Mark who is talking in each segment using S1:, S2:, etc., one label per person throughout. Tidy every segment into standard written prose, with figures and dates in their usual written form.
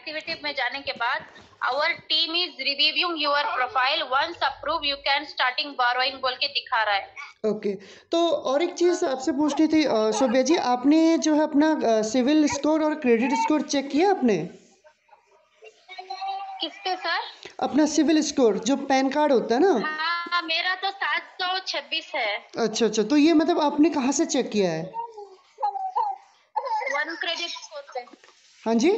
S1: Activity में जाने के बाद our team is reviewing your profile, once approve you can starting borrowing बोल के दिखा रहा है।
S2: ओके। तो और एक चीज़ आपसे पूछनी थी शोभा जी, आपने जो है अपना सिविल स्कोर और क्रेडिट स्कोर चेक किया आपने?
S1: किस पे सर?
S2: अपना सिविल स्कोर जो पैन कार्ड होता है ना।
S1: हाँ, मेरा तो 726 है।
S2: अच्छा अच्छा, तो ये मतलब आपने कहाँ से चेक किया है?
S1: वन क्रेडिट स्कोर पे।
S2: हाँ जी।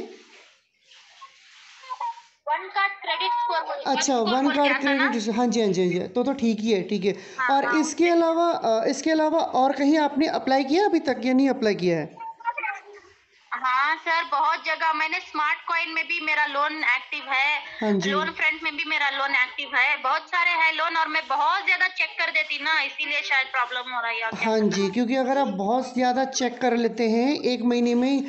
S1: वन कार्ड क्रेडिट स्कोर
S2: अच्छा, वन
S1: बोल के
S2: कार्ड
S1: आता ना।
S2: क्रेडिट, हाँ जी हाँ जी हाँ जी, तो ठीक ही है, ठीक है।
S1: हाँ
S2: और
S1: हाँ,
S2: इसके अलावा और कहीं आपने अप्लाई किया अभी तक या नहीं अप्लाई किया है?
S1: हाँ सर, बहुत जगह मैंने स्मार्ट कॉइन में भी मेरा लोन एक्टिव है,
S2: हाँ जी।
S1: लोन फ्रंट में भी मेरा लोन एक्टिव है, बहुत सारे है लोन, और मैं बहुत ज्यादा चेक कर देती ना, इसीलिए शायद प्रॉब्लम हो रहा है या क्या।
S2: हाँ जी, क्योंकि अगर आप बहुत ज़्यादा चेक कर लेते हैं एक महीने में ही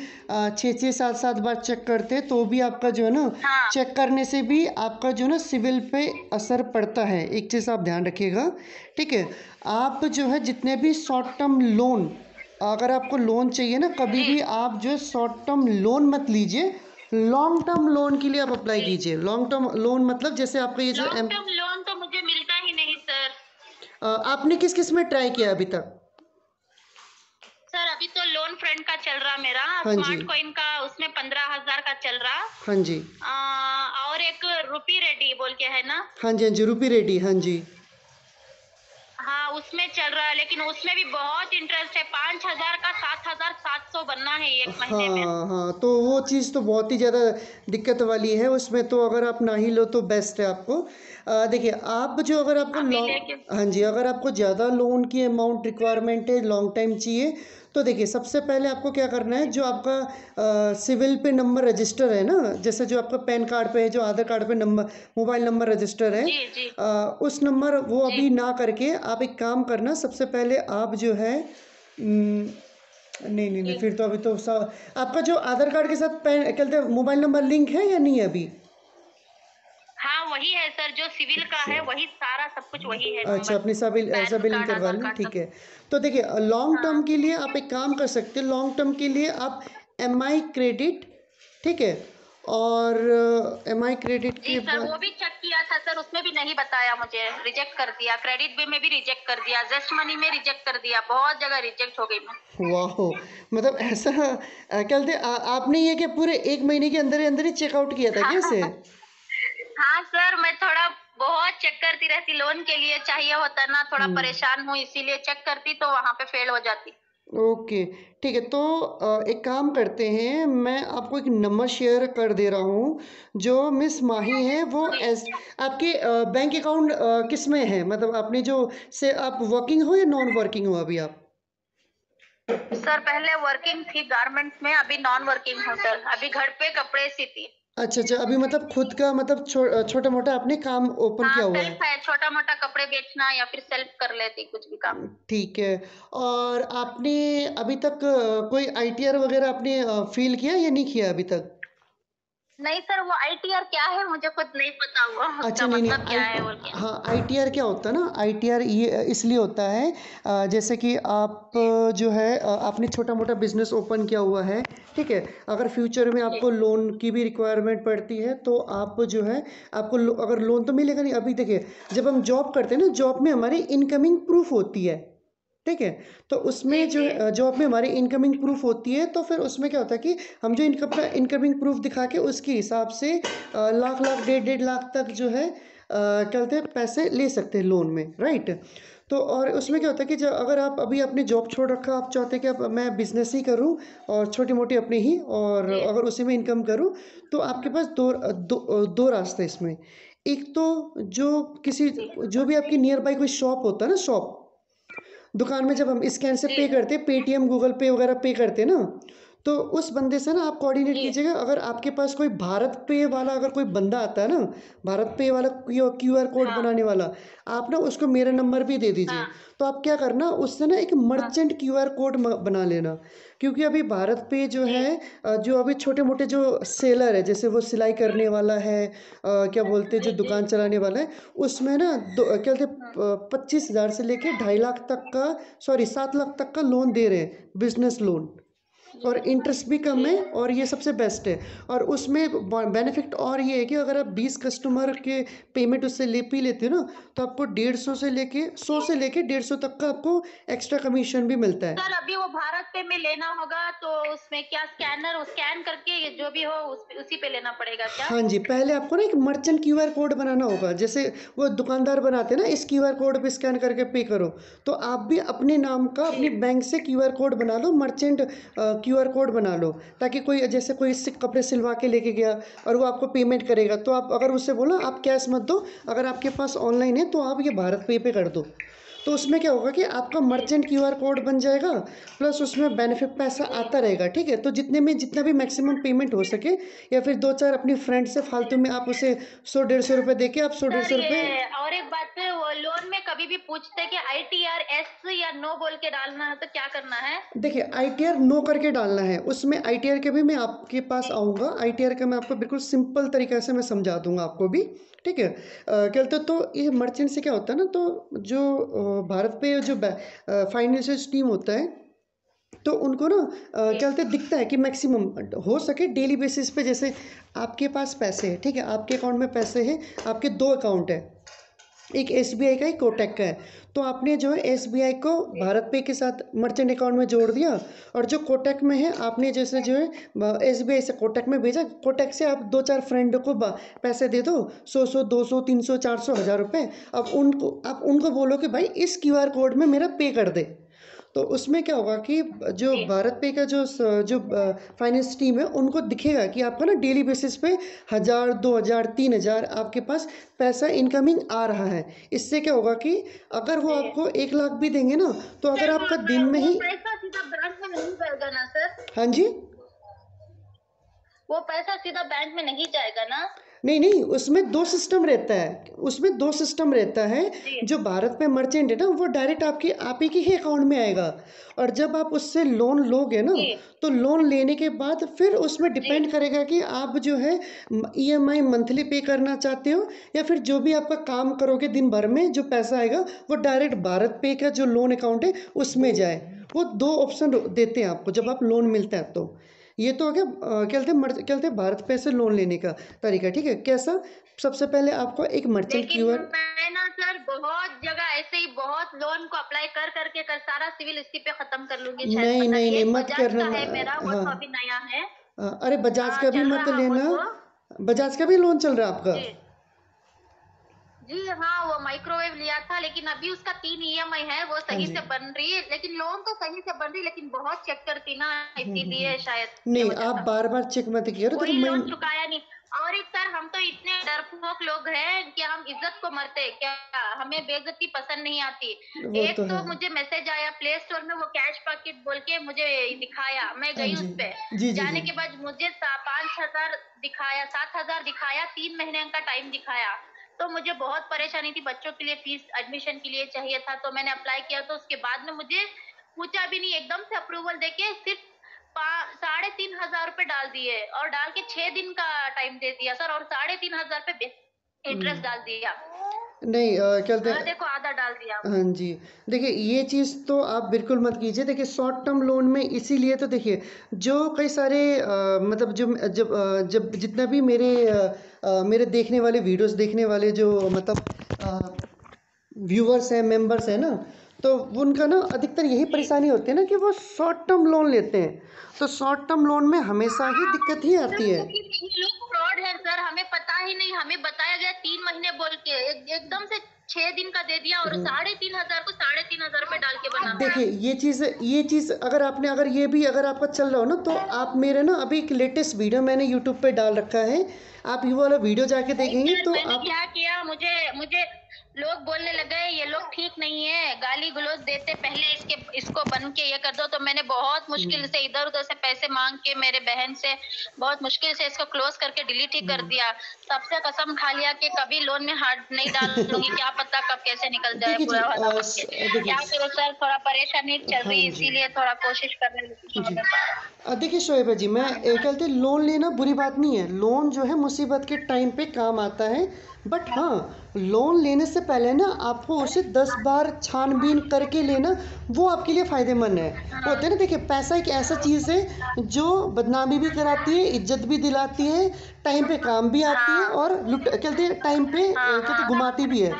S2: 6-6 7-7 बार चेक करते हैं तो भी आपका जो है ना,
S1: हाँ
S2: चेक करने से भी आपका जो है ना सिविल पे असर पड़ता है। एक चीज़ आप ध्यान रखिएगा, ठीक है। आप जो है जितने भी शॉर्ट टर्म लोन, अगर आपको लोन चाहिए ना, कभी
S1: जी
S2: भी आप जो है शॉर्ट टर्म लोन मत लीजिए, लॉन्ग टर्म लोन के लिए आप अप्लाई
S1: जी।
S2: कीजिए। लॉन्ग टर्म लोन मतलब जैसे आपका ये जो
S1: लॉन्ग टर्म लोन तो मुझे मिलता ही नहीं सर।
S2: आपने किस किस में ट्राई किया अभी तक?
S1: सर अभी तो लोन फ्रंट का चल रहा मेरा,
S2: हाँ जी।
S1: स्मार्ट कॉइन का उसमें 15,000 का चल रहा।
S2: हाँ जी।
S1: और एक रुपी रेडी बोल के है ना।
S2: हाँ जी हाँ जी, रूपी रेड्डी, हाँ जी।
S1: हाँ उसमें चल रहा है, लेकिन उसमें भी बहुत इंटरेस्ट है। 5,000 का 7,700 बनना है एक महीने में।
S2: हाँ हाँ, तो वो चीज़ तो बहुत ही ज़्यादा दिक्कत वाली है उसमें, तो अगर आप ना ही लो तो बेस्ट है आपको। देखिए आप जो, अगर आपको
S1: अभी लेके
S2: लॉन्ग, हाँ जी, अगर आपको ज़्यादा लोन की अमाउंट रिक्वायरमेंट है, लॉन्ग टाइम चाहिए, तो देखिए सबसे पहले आपको क्या करना है, जो आपका सिविल पे नंबर रजिस्टर है ना, जैसे जो आपका पैन कार्ड पे है, जो आधार कार्ड पे नंबर, मोबाइल नंबर रजिस्टर है,
S1: जी जी
S2: उस नंबर वो
S1: जी।
S2: अभी ना करके आप एक काम करना, सबसे पहले आप जो है नहीं नहीं नहीं,
S1: जी
S2: फिर तो अभी तो आपका जो आधार कार्ड के साथ पैन कहते हैं मोबाइल नंबर लिंक है या नहीं है अभी?
S1: हाँ वही है सर, जो सिविल का
S2: अच्छा
S1: है वही सारा सब कुछ वही है
S2: अच्छा,
S1: नंबर।
S2: अपनी सभी
S1: पैन
S2: सभी लिंक
S1: कार्ड
S2: करवा
S1: आधार
S2: लें,
S1: कार्ड
S2: ठीक
S1: सब।
S2: है। तो देखिए लॉन्ग टर्म
S1: हाँ
S2: के लिए आप एक काम कर सकते हैं, लॉन्ग टर्म के लिए आप MI क्रेडिट, ठीक है, और MI क्रेडिट
S1: जी
S2: के
S1: सर, वो
S2: बाद,
S1: भी चेक किया था सर, उसमें भी नहीं बताया मुझे, रिजेक्ट कर दिया। क्रेडिट बिल में भी रिजेक्ट कर दिया, जस्ट मनी में रिजेक्ट कर दिया, बहुत जगह रिजेक्ट हो गई मैं।
S2: वाह, मतलब ऐसा क्या बोलते हैं, आपने ये कि पूरे एक महीने के अंदर ही चेकआउट किया था क्या इसे?
S1: हाँ सर, मैं थोड़ा बहुत चेक करती रहती, लोन के लिए चाहिए होता ना, थोड़ा
S2: हम्म।
S1: परेशान हूँ इसीलिए चेक करती, तो वहां पे फेल हो जाती।
S2: ओके, ठीक है। तो एक काम करते हैं, मैं आपको एक नंबर शेयर कर दे रहा हूँ, जो मिस माही है वो
S1: जी
S2: आपके बैंक अकाउंट किस में है, मतलब आपने जो से आप वर्किंग हो या नॉन वर्किंग हो अभी आप?
S1: सर, पहले वर्किंग थी गारमेंट्स में, अभी नॉन वर्किंग हूँ सर, अभी घर पे कपड़े सीती।
S2: अच्छा अच्छा, अभी मतलब खुद का मतलब छोटा मोटा आपने काम ओपन
S1: हाँ
S2: किया हुआ
S1: सेल्फ
S2: है।
S1: है, छोटा मोटा कपड़े बेचना या फिर सेल्फ कर लेती कुछ भी काम।
S2: ठीक है। और आपने अभी तक कोई ITR वगैरह आपने फील किया या नहीं किया अभी तक?
S1: नहीं सर, वो ITR क्या है मुझे खुद नहीं पता हुआ,
S2: अच्छा,
S1: उसका
S2: नहीं नहीं,
S1: मतलब क्या है बोल के।
S2: हाँ, ITR क्या होता है ना, ITR ये इसलिए होता है, जैसे कि आप जो है आपने छोटा मोटा बिजनेस ओपन किया हुआ है, ठीक है, अगर फ्यूचर में
S1: जी
S2: आपको लोन की भी रिक्वायरमेंट पड़ती है तो आप जो है, आपको अगर लोन तो मिलेगा नहीं। अभी देखिए, जब हम जॉब करते हैं ना, जॉब में हमारी इनकमिंग प्रूफ होती है, ठीक है, तो
S1: जी
S2: उसमें जो
S1: जी
S2: जॉब में हमारी इनकमिंग प्रूफ होती है, तो फिर उसमें क्या होता है कि हम जो इनकमिंग प्रूफ दिखा के उसके हिसाब से लाख लाख 1.5 लाख तक जो है क्या बोलते हैं पैसे ले सकते हैं लोन में, राइट। तो और उसमें क्या होता है कि जब अगर आप अभी अपनी जॉब छोड़ रखा, आप चाहते हैं कि अब मैं बिजनेस ही करूं और छोटी मोटी अपनी ही, और
S1: जी
S2: अगर उसी में इनकम करूं, तो आपके पास दो रास्ते हैं इसमें। एक तो जो किसी,
S1: जी
S2: जो भी आपकी नियर बाई कोई शॉप होता है ना, शॉप, दुकान में जब हम स्कैन से
S1: जी
S2: पे करते हैं, पेटीएम गूगल पे वगैरह पे करते हैं ना, तो उस बंदे से ना आप कोऑर्डिनेट
S1: जी
S2: कीजिएगा। अगर आपके पास कोई भारत पे वाला अगर कोई बंदा आता है ना, भारत पे वाला QR कोड
S1: हाँ
S2: बनाने वाला, आप ना उसको मेरा नंबर भी दे दीजिए।
S1: हाँ
S2: तो आप क्या करना, उससे ना एक
S1: हाँ
S2: मर्चेंट QR कोड बना लेना, क्योंकि अभी भारत पे जो
S1: जी
S2: है जो अभी छोटे मोटे जो सेलर है, जैसे वो सिलाई करने वाला है, क्या बोलते हैं जो
S1: जी जी
S2: दुकान चलाने वाला है, उसमें ना क्या बोलते
S1: हाँ
S2: 25,000 से लेके 2.5 लाख तक का, सॉरी 7 लाख तक का लोन दे रहे हैं, बिजनेस लोन। और इंटरेस्ट भी कम
S1: जी।
S2: है और ये सबसे बेस्ट है। और उसमें बेनिफिट और ये है कि अगर आप 20 कस्टमर के पेमेंट उससे पी लेते हो ना, तो आपको 150 से लेके 100 से लेके 150 तक का आपको एक्स्ट्रा कमीशन भी मिलता है।
S1: सर अभी वो भारत पे में लेना होगा तो उसमें क्या स्कैनर स्कैन करके जो भी हो उसी पे लेना पड़ेगा क्या?
S2: हाँ जी, पहले आपको ना एक मर्चेंट क्यूआर कोड बनाना होगा, जैसे वो दुकानदार बनाते हैं ना, इस क्यूआर कोड पे स्कैन करके पे करो। तो आप भी अपने नाम का अपनी
S1: जी।
S2: बैंक से क्यूआर कोड बना लो, मर्चेंट क्यूआर कोड बना लो, ताकि कोई जैसे कोई इससे कपड़े सिलवा के लेके गया और वो आपको पेमेंट करेगा, तो आप अगर उससे बोलो आप कैश मत दो, अगर आपके पास ऑनलाइन है तो आप ये भारत पे कर दो। तो उसमें क्या होगा कि आपका
S1: जी।
S2: मर्चेंट क्यूआर कोड बन जाएगा, प्लस उसमें बेनिफिट पैसा
S1: जी।
S2: आता रहेगा, ठीक है। तो जितना भी मैक्सिमम पेमेंट हो सके, या फिर दो चार अपनी फ्रेंड से फालतू में आप उसे 100-150 रुपये दे के आप सौ डेढ़
S1: सर
S2: सौ रुपये
S1: ये और एक बात है, वो लोन में कभी भी पूछते हैं कि ITR एस या नो बोल के डालना है तो क्या करना है?
S2: देखिए, आईटीआर नो करके डालना है। उसमें आईटीआर के भी मैं आपके पास
S1: जी।
S2: आऊँगा, आईटीआर का मैं आपको बिल्कुल सिंपल तरीक़े से मैं समझा दूँगा आपको भी, ठीक है। क्या बोलते हैं, तो ये मर्चेंट से क्या होता है ना, तो जो भारत पे जो फाइनेंशियल स्कीम होता है, तो उनको ना
S1: जी।
S2: क्या बोलते हैं, दिखता है कि मैक्सिमम हो सके डेली बेसिस पे, जैसे आपके पास पैसे हैं, ठीक है, आपके अकाउंट में पैसे हैं, आपके 2 अकाउंट है, एक एसबीआई का, एक कोटक का है। तो आपने जो है एसबीआई को भारत पे के साथ मर्चेंट अकाउंट में जोड़ दिया, और जो कोटक में है आपने जैसे जो है एसबीआई से कोटक में भेजा, कोटक से आप दो चार फ्रेंड को पैसे दे दो, 100 200 300 400 हज़ार रुपये। अब उनको आप उनको बोलो कि भाई इस क्यूआर कोड में मेरा पे कर दे। तो उसमें क्या होगा कि जो
S1: जी।
S2: भारत पे का जो फाइनेंस टीम है, उनको दिखेगा कि आपका ना डेली बेसिस पे 1000 2000 3000 आपके पास पैसा इनकमिंग आ रहा है। इससे क्या होगा कि अगर वो
S1: जी।
S2: आपको 1 लाख भी देंगे ना, तो अगर
S1: सर
S2: आपका दिन में
S1: वो
S2: ही।
S1: पैसा सीधा बैंक में नहीं जाएगा ना सर?
S2: हाँ जी।
S1: वो पैसा सीधा बैंक में नहीं जाएगा ना?
S2: नहीं नहीं, उसमें 2 सिस्टम रहता है, उसमें 2 सिस्टम रहता है।
S1: जी।
S2: जो भारत में मर्चेंट है ना, वो डायरेक्ट आप ही के ही अकाउंट में आएगा। और जब आप उससे लोन लोगे ना,
S1: जी।
S2: तो लोन लेने के बाद फिर उसमें
S1: जी।
S2: डिपेंड करेगा कि आप जो है ईएमआई मंथली पे करना चाहते हो, या फिर जो भी आपका काम करोगे दिन भर में जो पैसा आएगा वो डायरेक्ट भारत पे का जो लोन अकाउंट है उसमें जाए। वो 2 ऑप्शन देते हैं आपको जब आप लोन मिलता है तो। ये तो हो गया क्या बोलते हैं भारत पे से लोन लेने का तरीका, ठीक है। कैसा? सबसे पहले आपको एक मर्चेंट
S1: लेकिन
S2: क्यूआर।
S1: मैं ना सर बहुत जगह ऐसे ही बहुत लोन को अप्लाई कर करके कर सारा सिविल इसी पे खत्म कर लूंगी शायद,
S2: नहीं
S1: पता
S2: नहीं
S1: नहीं।
S2: नहीं,
S1: एक
S2: मत
S1: बजाज
S2: करना
S1: का है मेरा, वो
S2: हाँ।
S1: तो अभी नया है।
S2: अरे बजाज का भी
S1: चल
S2: मत
S1: रहा
S2: लेना।
S1: बहुत वो।
S2: बजाज का भी लोन चल रहा है आपका?
S1: जी। जी हाँ, वो माइक्रोवेव लिया था, लेकिन अभी उसका 3 ईएमआई है, वो
S2: हाँ
S1: सही
S2: जी।
S1: से बन रही है, लेकिन लोन तो सही से बन रही है, लेकिन बहुत चेक करती ना, इसीलिए शायद ये
S2: नहीं,
S1: वजह
S2: आप
S1: था।
S2: बार बार चेक मत किया देखो
S1: वही
S2: मैं।
S1: लोन चुकाया नहीं। और एक सर, हम तो इतने डरपोक लोग हैं कि हम इज्जत को मरते हैं क्या? हमें बेइज्जती पसंद नहीं आती।
S2: वो
S1: एक
S2: तो
S1: तो
S2: है।
S1: मुझे मैसेज आया प्ले स्टोर में, वो कैश पॉकेट बोल के मुझे दिखाया, मैं
S2: हाँ
S1: गई
S2: जी।
S1: उस पे।
S2: जी जी
S1: जाने
S2: जी।
S1: के बाद मुझे 5,000 दिखाया, 7,000 दिखाया, 3 महीने का टाइम दिखाया। तो मुझे बहुत परेशानी थी, बच्चों के लिए फीस एडमिशन के लिए चाहिए था, तो मैंने अप्लाई किया। तो उसके बाद में मुझे पूछा भी नहीं, एकदम से अप्रूवल देके सिर्फ 3,500 रुपए डाल दिए, और डाल के 6 दिन का टाइम दे दिया सर, और 3,500 पे इंटरेस्ट डाल दिया।
S2: नहीं क्या बोलते हैं।
S1: देखो आधा डाल दिया।
S2: हाँ जी। देखिए, ये चीज़ तो आप बिल्कुल मत कीजिए। देखिए, शॉर्ट टर्म लोन में इसीलिए तो देखिए, जो कई सारे मतलब जब जितना भी मेरे देखने वाले वीडियोस देखने वाले जो मतलब व्यूअर्स हैं, मेंबर्स हैं ना, तो उनका ना अधिकतर यही
S1: जी।
S2: परेशानी होती है ना कि वो शॉर्ट टर्म लोन लेते हैं। तो शॉर्ट टर्म लोन में हमेशा ही दिक्कत ही आती है।
S1: लेकिन ये लोग फ्रॉड है सर, हमें पता ही नहीं, हमें बताया गया 3 महीने बोल के, एकदम से 6 दिन का दे दिया, और 3,500 को 3,500 रुपए डाल के बना दिया।
S2: देखिए, ये चीज़ अगर आपका चल रहा हो ना, तो आप मेरे ना अभी एक लेटेस्ट वीडियो मैंने यूट्यूब पे डाल रखा है। आप ये वाला वीडियो जाके
S1: नहीं
S2: देखेंगे
S1: सर,
S2: तो
S1: मैंने
S2: आप।
S1: क्या किया, मुझे मुझे लोग बोलने लगे ये लोग ठीक नहीं है, गाली गलौज देते, पहले इसको बन के ये कर दो। तो मैंने बहुत मुश्किल से इधर उधर से पैसे मांग के, मेरे बहन से बहुत मुश्किल से इसको क्लोज करके डिलीट ही कर दिया। तब से कसम खा लिया कि कभी लोन में हाथ नहीं डालूंगी, क्या पता कब कैसे निकल जाए
S2: देखिए जी,
S1: पूरा वाला बन के।
S2: देखिए।
S1: क्या करो सर, थोड़ा परेशानी चल
S2: हाँ
S1: रही है,
S2: जी।
S1: इसीलिए थोड़ा कोशिश करने लगी
S2: जी।
S1: हमें।
S2: देखिए शोएबा जी, मैं कहते हैं लोन लेना बुरी बात नहीं है। लोन जो है मुसीबत के टाइम पे काम आता है। बट हाँ, लोन लेने से पहले ना आपको उसे 10 बार छानबीन करके लेना, वो आपके लिए फ़ायदेमंद है। वो होता है ना, देखिए पैसा एक ऐसा चीज़ है जो बदनामी भी कराती है, इज्जत भी दिलाती है, टाइम पे काम भी आती है
S1: हाँ
S2: और लुट कहते हैं टाइम पे
S1: हाँ
S2: कहते
S1: हाँ।
S2: घुमाती भी है।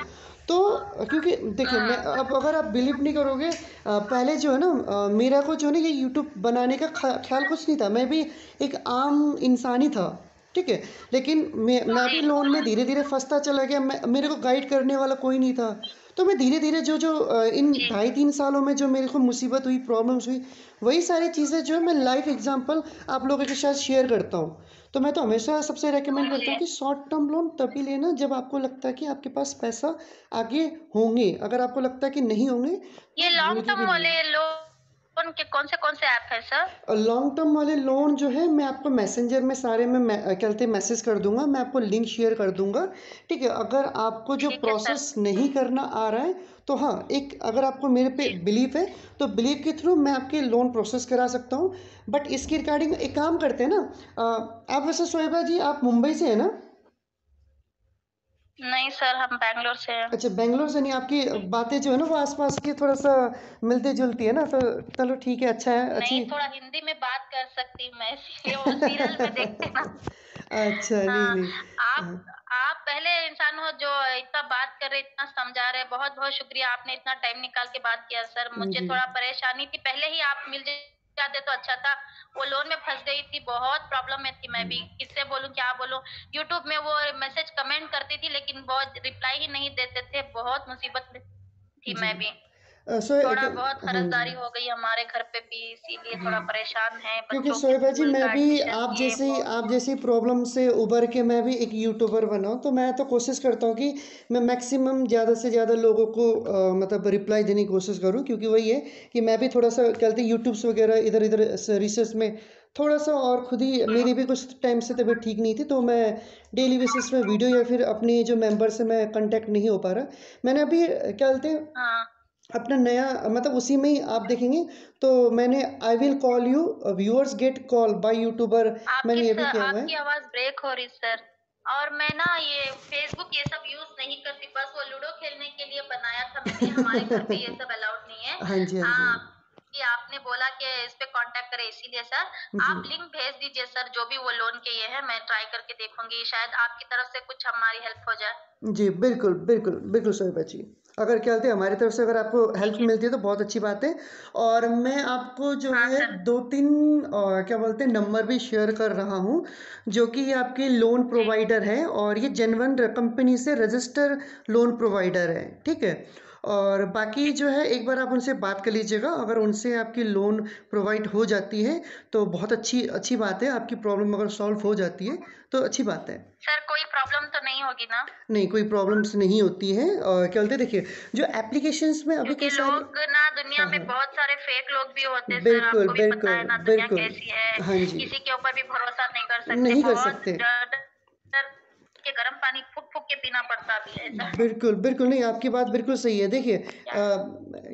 S2: तो क्योंकि देखिए मैं
S1: हम्म।
S2: अब अगर आप बिलीव नहीं करोगे, पहले जो है ना मेरा को जो है ना ये यूट्यूब बनाने का ख्याल कुछ नहीं था। मैं भी एक आम इंसान ही था, ठीक है। लेकिन मैं
S1: जी
S2: भी लोन में धीरे धीरे फंसता चला गया। मेरे को गाइड करने वाला कोई नहीं था। तो मैं धीरे धीरे जो जो इन
S1: जी
S2: 2.5-3 सालों में जो मेरे को मुसीबत हुई, प्रॉब्लम्स हुई, वही सारी चीज़ें जो है मैं लाइफ एग्जांपल आप लोगों के साथ शेयर करता हूँ। तो मैं तो हमेशा सबसे रेकमेंड करता हूँ
S1: जी।
S2: कि शॉर्ट टर्म लोन तभी लेना जब आपको लगता है कि आपके पास पैसा आगे होंगे। अगर आपको लगता है कि नहीं होंगे
S1: ये
S2: तो भूल
S1: लॉन्ग
S2: के
S1: टर्म
S2: भी नहीं।
S1: वाले लोन के कौन से ऐप है सर?
S2: और लॉन्ग टर्म वाले लोन जो है मैं आपको मैसेंजर में सारे में क्या कहते हैं मैसेज कर दूंगा। मैं आपको लिंक शेयर कर दूंगा, ठीक है। अगर आपको जो
S1: ठीक है सर।
S2: प्रोसेस नहीं करना आ रहा है तो हाँ, एक अगर आपको मेरे पे
S1: जी
S2: बिलीफ है तो बिलीव के थ्रू मैं आपके लोन प्रोसेस करा सकता हूँ। बट इसके रिगार्डिंग एक काम करते हैं ना, आप वैसे शोएबा जी आप मुंबई से है ना?
S1: नहीं सर, हम बैंगलोर से हैं।
S2: अच्छा, बेंगलोर से नहीं। आपकी बातें जो है ना वो आसपास की थोड़ा सा मिलती जुलती है ना, तो चलो ठीक है, अच्छा है,
S1: नहीं,
S2: अच्छी।
S1: थोड़ा हिंदी में बात कर सकती हूँ मैं, इसलिए वो सीरियल में देखते ना।
S2: अच्छा, नहीं
S1: हाँ,
S2: नहीं।
S1: आप
S2: हाँ,
S1: आप पहले इंसान हो जो इतना बात कर रहे, इतना समझा रहे। बहुत बहुत शुक्रिया, आपने इतना टाइम निकाल के बात किया सर। मुझे
S2: जी
S1: थोड़ा परेशानी थी, पहले ही आप मिल जाते तो अच्छा था। वो लोन में फंस गई थी, बहुत प्रॉब्लम में थी मैं भी। किससे बोलूं, क्या बोलूं। यूट्यूब में वो मैसेज कमेंट करती थी, लेकिन बहुत रिप्लाई ही नहीं देते थे। बहुत मुसीबत में थी
S2: जी।
S1: मैं भी।
S2: सो
S1: थोड़ा बहुत
S2: हाँ जी।
S1: कर्जदारी हो गई हमारे घर पे भी, इसीलिए
S2: जी,
S1: थोड़ा परेशान है।
S2: क्योंकि
S1: बच्चों के
S2: शोएबा जी
S1: स्कूल
S2: मैं
S1: का
S2: भी
S1: एडमिशन, ये वो।
S2: आप जैसी प्रॉब्लम से उबर के मैं भी एक यूट्यूबर बना हूँ। तो मैं तो कोशिश करता हूँ कि मैं मैक्सिमम ज़्यादा से ज़्यादा लोगों को मतलब रिप्लाई देने की कोशिश करूँ। क्योंकि वही है कि मैं भी थोड़ा सा कहते यूट्यूब्स वगैरह इधर इधर रिसर्च में थोड़ा सा, और खुद ही मेरी भी कुछ टाइम से तबीयत ठीक नहीं थी। तो मैं डेली बेसिस में वीडियो या फिर अपने जो मेंबर से मैं कांटेक्ट नहीं हो पा रहा। मैंने अभी क्या बोलते हैं
S1: हाँ
S2: अपना नया मतलब उसी में ही आप देखेंगे तो मैंने I will call you viewers get call by YouTuber, मैंने ये भी किया हुआ है।
S1: आपकी आवाज ब्रेक हो रही सर। और मैं ना ये फेसबुक ये सब यूज नहीं करती, बस वो लूडो खेलने के लिए बनाया था मैंने। हमारे घर पे ये सब अलाउड नहीं है।
S2: हाँ जी, हाँ जी।
S1: हाँ, कि आपने बोला कि इस पे कांटेक्ट करें, इसीलिए सर
S2: जी,
S1: आप लिंक भेज दीजिए सर, जो भी वो लोन के ये है। मैं ट्राई करके देखूंगी, शायद आपकी तरफ से कुछ हमारी हेल्प हो जाए।
S2: जी, बिल्कुल, बिल्कुल, बिल्कुल शोएबा जी। अगर क्या बोलते हैं हमारी तरफ से अगर आपको हेल्प
S1: ठीक है।
S2: मिलती है तो बहुत अच्छी बात है। और मैं आपको जो
S1: हाँ
S2: है
S1: सर।
S2: 2-3 क्या बोलते हैं नंबर भी शेयर कर रहा हूँ, जो कि ये आपके लोन
S1: जी
S2: प्रोवाइडर हैं और ये जेन्युइन कंपनी से रजिस्टर लोन प्रोवाइडर है, ठीक है? और बाकी जो है एक बार आप उनसे बात कर लीजिएगा। अगर उनसे आपकी लोन प्रोवाइड हो जाती है तो बहुत अच्छी अच्छी बात है। आपकी प्रॉब्लम अगर सॉल्व हो जाती है तो अच्छी बात है।
S1: सर, कोई प्रॉब्लम तो नहीं होगी ना?
S2: नहीं, कोई प्रॉब्लम्स नहीं होती हैं। और क्या बोलते हैं देखिए जो एप्लीकेशंस में अभी कई
S1: क्योंकि
S2: सारे।
S1: लोग ना, दुनिया
S2: हाँ,
S1: में
S2: हाँ।
S1: बहुत सारे फेक लोग भी होते हैं सर,
S2: बिल्कुल,
S1: आपको भी पता
S2: बिल्कुल,
S1: है ना दुनिया
S2: बिल्कुल।
S1: कैसी है।
S2: हाँ जी,
S1: किसी के ऊपर भी भरोसा नहीं कर सकते।
S2: नहीं कर
S1: बहुत
S2: सकते।
S1: डर डर के गर्म पानी फूक फूक के पीना पड़ता भी है ऐसा।
S2: बिल्कुल, बिल्कुल नहीं, आपकी बात बिल्कुल सही है। देखिए
S1: क्या?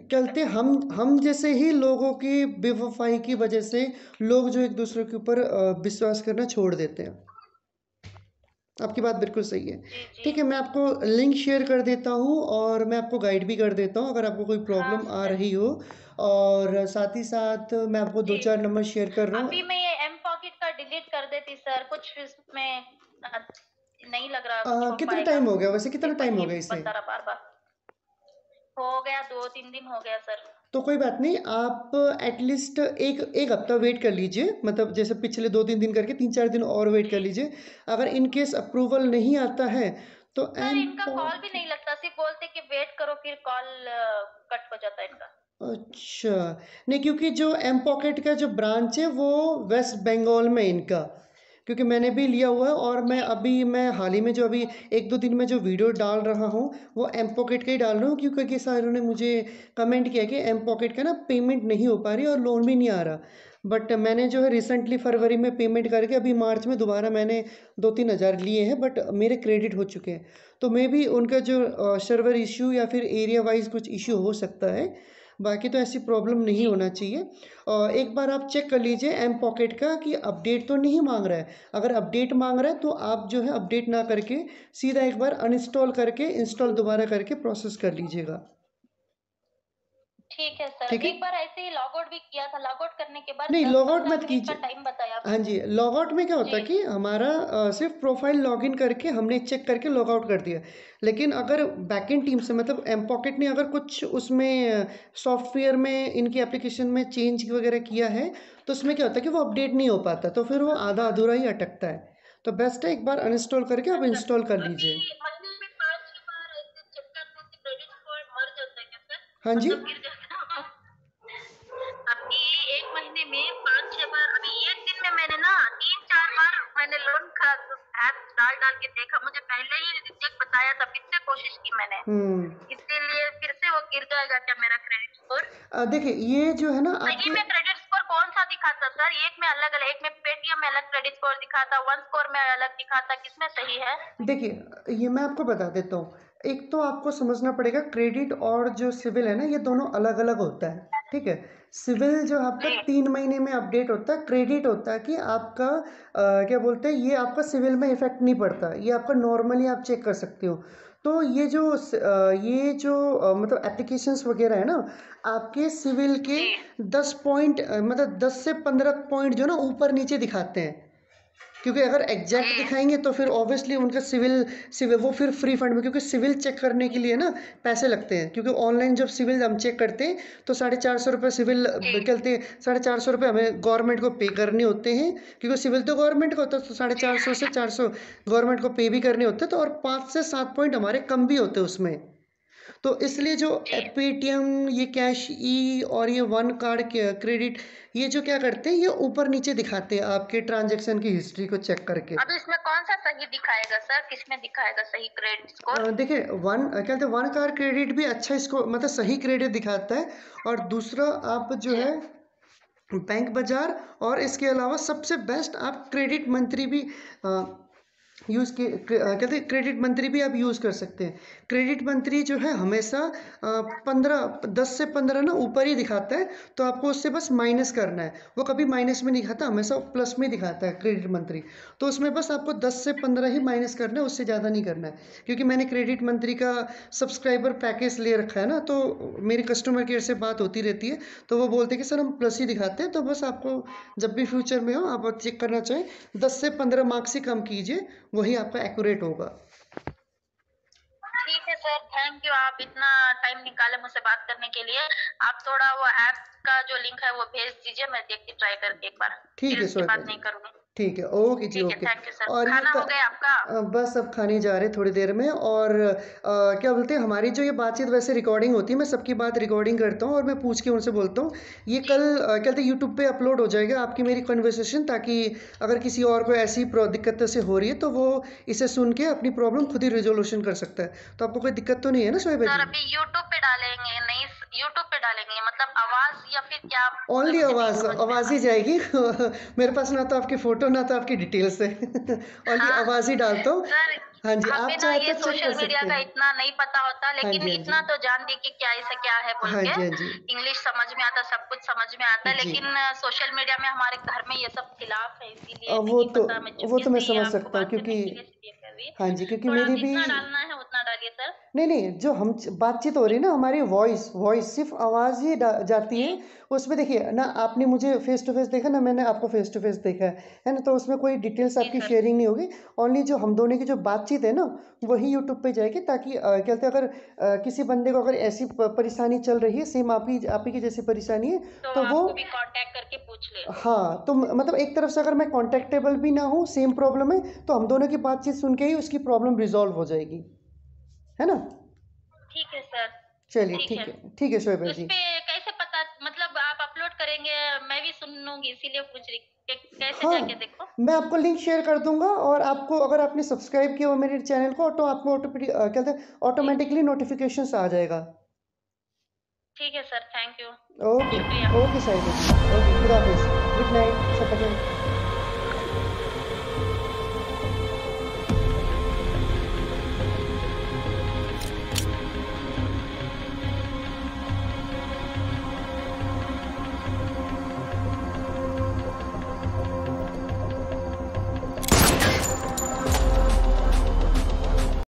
S2: क्या बोलते हैं हम जैसे ही लोगों की बेवफ़ाई की वजह से लोग जो एक-दूसरे के ऊपर विश्वास करना छोड़ देते हैं। आपकी बात बिल्कुल सही है।
S1: जी जी।
S2: ठीक है, मैं आपको लिंक शेयर कर देता हूँ और मैं आपको गाइड भी कर देता हूँ अगर आपको कोई
S1: हाँ
S2: प्रॉब्लम आ
S1: सर।
S2: रही हो। और साथ ही साथ मैं आपको
S1: जी,
S2: 2-4 नंबर शेयर कर रहा
S1: अभी
S2: हूँ।
S1: मैं ये एम पॉकेट का डिलीट कर देती सर, कुछ इसमें नहीं लग रहा कुछ हो
S2: कितना
S1: पाएगा।
S2: टाइम हो गया वैसे, कितना
S1: फिर
S2: टाइम
S1: वही
S2: हो गया इसे?
S1: बंदा रहा बार बार। हो गया, 2-3 दिन हो गया सर।
S2: तो कोई बात नहीं, आप एटलीस्ट एक एक हफ्ता वेट कर लीजिए। मतलब जैसे पिछले 2-3 दिन करके 3-4 दिन और वेट कर
S1: जी
S2: लीजिए। अगर इन केस अप्रूवल नहीं आता है तो
S1: सर,
S2: एम
S1: इनका कॉल भी नहीं
S2: पॉकेट।
S1: लगता, सिर्फ बोलते कि वेट करो, फिर कॉल कट हो जाता है इनका।
S2: अच्छा, नहीं क्योंकि जो एम पॉकेट का जो ब्रांच है वो वेस्ट बंगाल में है इनका। क्योंकि मैंने भी लिया हुआ है और
S1: जी
S2: मैं हाल ही में जो अभी 1-2 दिन में जो वीडियो डाल रहा हूँ वो एम पॉकेट का ही डाल रहा हूँ। क्योंकि कई सारों ने मुझे कमेंट किया कि एम पॉकेट का ना पेमेंट नहीं हो पा रही और लोन भी नहीं आ रहा। बट मैंने जो है रिसेंटली फरवरी में पेमेंट करके अभी मार्च में दोबारा मैंने 2-3 हज़ार लिए हैं, बट मेरे क्रेडिट हो चुके हैं। तो मे बी उनका जो सर्वर इश्यू या फिर एरिया वाइज कुछ इश्यू हो सकता है। बाकी तो ऐसी प्रॉब्लम नहीं होना चाहिए। और एक बार आप चेक कर लीजिए एम पॉकेट का कि अपडेट तो नहीं मांग रहा है। अगर अपडेट मांग रहा है तो आप जो है अपडेट ना करके सीधा एक बार अनइंस्टॉल करके इंस्टॉल दोबारा करके प्रोसेस कर लीजिएगा।
S1: ठीक है सर।
S2: ठीक है,
S1: एक बार ऐसे ही लॉग आउट भी किया था, लॉग आउट करने के बाद
S2: नहीं लॉग आउट
S1: 10-15
S2: मत
S1: मिनट का
S2: कीजिए।
S1: टाइम बताया।
S2: हाँ जी, लॉग आउट में क्या होता है
S1: जी
S2: कि हमारा सिर्फ प्रोफाइल लॉगिन करके हमने चेक करके लॉग आउट कर दिया। लेकिन अगर बैकएंड टीम से मतलब एम पॉकेट ने अगर कुछ उसमें सॉफ्टवेयर में इनकी एप्लीकेशन में चेंज वगैरह किया है तो उसमें क्या होता है कि वो अपडेट नहीं हो पाता, तो फिर वो आधा अधूरा ही अटकता है। तो बेस्ट है एक बार अनइंस्टॉल करके आप
S1: अच्छा।
S2: इंस्टॉल कर
S1: अभी
S2: लीजिए।
S1: महीने में 5-6 बार ऐसे चेक करने से क्रेडिट स्कोर मर जाता है क्या सर?
S2: हाँ जी,
S1: मतलब गिर जाता है? अभी एक महीने में 5-6 बार, अभी एक दिन में मैंने ना 3-4 बार मैंने लोन का ऐप डाल डाल के देखा, मुझे पहले ही रिजेक्ट बताया था, फिर से कोशिश की मैंने, इसीलिए फिर से वो गिर जाएगा क्या मेरा क्रेडिट स्कोर?
S2: देखिए ये जो है ना
S1: सही
S2: आपके,
S1: में क्रेडिट स्कोर कौन सा दिखाता सर? एक में अलग अलग, एक में पेटीएम में अलग क्रेडिट स्कोर दिखाता, वन स्कोर में अलग दिखाता, किसमें सही है?
S2: देखिए ये मैं आपको बता देता हूँ। एक तो आपको समझना पड़ेगा क्रेडिट और जो सिविल है ना ये दोनों अलग अलग होता है, ठीक है। सिविल जो आपका
S1: जी
S2: 3 महीने में अपडेट होता है, क्रेडिट होता है कि आपका क्या बोलते हैं, ये आपका सिविल में इफेक्ट नहीं पड़ता, ये आपका नॉर्मली आप चेक कर सकते हो। तो ये जो मतलब एप्लीकेशंस वगैरह है ना, आपके सिविल के
S1: जी
S2: 10 पॉइंट मतलब 10 से 15 पॉइंट जो ना ऊपर नीचे दिखाते हैं, क्योंकि अगर एग्जैक्ट
S1: जी
S2: दिखाएंगे तो फिर ऑब्वियसली उनका सिविल सिविल वो फिर फ्री फंड में, क्योंकि सिविल चेक करने के लिए ना पैसे लगते हैं, क्योंकि ऑनलाइन जब सिविल हम चेक करते हैं तो 450 रुपये सिविल
S1: जी
S2: निकलते हैं। 450 रुपये हमें गवर्नमेंट को पे करने होते हैं, क्योंकि सिविल तो गवर्नमेंट का होता है, तो 450 से 400 गवर्नमेंट को पे भी करने होते हैं, तो और 5 से 7 पॉइंट हमारे कम भी होते हैं उसमें। तो इसलिए जो
S1: जी।
S2: पेटीएम, ये कैश ई और ये वन कार्ड क्रेडिट, ये जो क्या करते हैं ये ऊपर नीचे दिखाते हैं आपके ट्रांजैक्शन की हिस्ट्री को चेक करके।
S1: अब इसमें कौन सा सही दिखाएगा सर? किसमें दिखाएगा सही क्रेडिट स्कोर?
S2: देखिए क्या कहते हैं, वन कार्ड क्रेडिट भी अच्छा इसको मतलब सही क्रेडिट दिखाता है। और दूसरा आप जो
S1: जी
S2: है बैंक बाजार, और इसके अलावा सबसे बेस्ट आप क्रेडिट मंत्री भी कहते हैं क्रेडिट मंत्री भी आप यूज़ कर सकते हैं। क्रेडिट मंत्री जो है हमेशा 10 से 15 ना ऊपर ही दिखाता है, तो आपको उससे बस माइनस करना है, वो कभी माइनस में नहीं दिखाता, हमेशा प्लस में दिखाता है क्रेडिट मंत्री। तो उसमें बस आपको 10 से 15 ही माइनस करना है, उससे ज़्यादा नहीं करना है। क्योंकि मैंने क्रेडिट मंत्री का सब्सक्राइबर पैकेज ले रखा है ना, तो मेरी कस्टमर केयर से बात होती रहती है, तो वो बोलते हैं कि सर हम प्लस ही दिखाते हैं, तो बस आपको जब भी फ्यूचर में हो आप चेक करना चाहें 10 से 15 मार्क्स ही कम कीजिए, वही आपका एक्यूरेट होगा।
S1: ठीक है सर, थैंक यू, आप इतना टाइम निकाले मुझसे बात करने के लिए। आप थोड़ा वो ऐप का जो लिंक है वो भेज दीजिए, मैं देखती ट्राई करके एक बार,
S2: ठीक
S1: फिर
S2: है
S1: इसके
S2: सोहेब
S1: बाद
S2: जी,
S1: नहीं करूँगी।
S2: ठीक है, ओके जी,
S1: ठीक है,
S2: ओके।
S1: Thank you sir.
S2: और ये
S1: खाना हो गया आपका?
S2: बस अब खाने जा रहे थोड़ी देर में। और क्या बोलते हैं, हमारी जो ये बातचीत वैसे रिकॉर्डिंग होती है, मैं सबकी बात रिकॉर्डिंग करता हूँ और मैं पूछ के उनसे बोलता हूँ। ये
S1: जी
S2: कल क्या कहते हैं यूट्यूब पे अपलोड हो जाएगा आपकी मेरी कन्वर्सेशन, ताकि अगर किसी और को ऐसी दिक्कत से हो रही है तो वो इसे सुन के अपनी प्रॉब्लम खुद ही रिजोल्यूशन कर सकता है। तो आपको कोई दिक्कत तो नहीं है ना सोहेब
S1: सर,
S2: जी?
S1: अभी यूट्यूब पे डालेंगे? नहीं, यूट्यूब पे डालेंगे मतलब आवाज या फिर क्या बोले,
S2: ओनली
S1: मुझे नहीं
S2: आवाज़
S1: समझ में
S2: आवाज़ ही
S1: आया।
S2: जाएगी। मेरे पास ना तो आपकी फ़ोटो ना तो आपकी डिटेल्स है। ओनली
S1: हाँ
S2: आवाज़ ही डालता हूँ।
S1: सर,
S2: हाँ जी,
S1: हमें
S2: आप
S1: ना
S2: चाहे
S1: ये
S2: तो चेक कर
S1: सोशल मीडिया
S2: सकते
S1: का
S2: हैं।
S1: इतना नहीं पता होता,
S2: हाँ
S1: लेकिन
S2: जी, हाँ जी।
S1: इतना तो जान दी कि क्या ऐसा क्या है बोल
S2: हाँ
S1: के।
S2: जी, हाँ जी।
S1: इंग्लिश समझ में आता, सब कुछ समझ में आता है,
S2: जी।
S1: लेकिन सोशल मीडिया में हमारे घर में ये सब खिलाफ है, इसीलिए
S2: वो
S1: नहीं
S2: तो
S1: पता। मैं
S2: वो
S1: चुपके
S2: तो मैं
S1: से ये
S2: समझ
S1: आपको
S2: सकता हूँ,
S1: बात करने
S2: क्योंकि
S1: के लिए इसलिए कर रही।
S2: हाँ जी, क्योंकि
S1: थोड़ा
S2: मेरी भी
S1: जितना डालना है उतना डालिए सर।
S2: नहीं नहीं, जो हम बातचीत हो रही है ना हमारी, वॉइस वॉइस सिर्फ आवाज़ ही जाती
S1: जी
S2: है। उसमें देखिए ना, आपने मुझे फेस टू फेस देखा ना, मैंने आपको फेस टू फेस देखा है ना, तो उसमें कोई डिटेल्स
S1: जी
S2: आपकी
S1: सर।
S2: शेयरिंग नहीं होगी। ओनली जो हम दोनों की जो बातचीत है ना, वही यूट्यूब पे जाएगी, ताकि क्या कहते हैं, अगर किसी बंदे को अगर ऐसी परेशानी चल रही है, सेम आप ही की जैसी परेशानी है,
S1: तो
S2: तो वो
S1: आपको भी कांटेक्ट करके पूछ ले।
S2: हाँ, तो मतलब एक तरफ से अगर मैं कॉन्टेक्टेबल भी ना हूँ, सेम प्रॉब्लम है, तो हम दोनों की बातचीत सुन के ही उसकी प्रॉब्लम रिजॉल्व हो जाएगी, है ना?
S1: ठीक है सर।
S2: चलिए
S1: ठीक है,
S2: ठीक है शोएब
S1: उस
S2: जी।
S1: पे कैसे पता, मतलब आप अपलोड करेंगे, मैं भी सुन लूंगी, इसीलिए पूछ रही कि कैसे जाके
S2: हाँ,
S1: देखो।
S2: मैं आपको लिंक शेयर कर दूंगा, और आपको अगर आपने सब्सक्राइब किया हो मेरे चैनल को, तो आपको कहते हैं
S1: जी
S2: ऑटोमेटिकली नोटिफिकेशंस आ जाएगा।
S1: ठीक है सर, थैंक यू,
S2: ओके,
S1: शुक्रिया।
S2: ओके साहिब जी, ओके, खुदा हाफिज़, गुड नाइट, शब बख़ैर।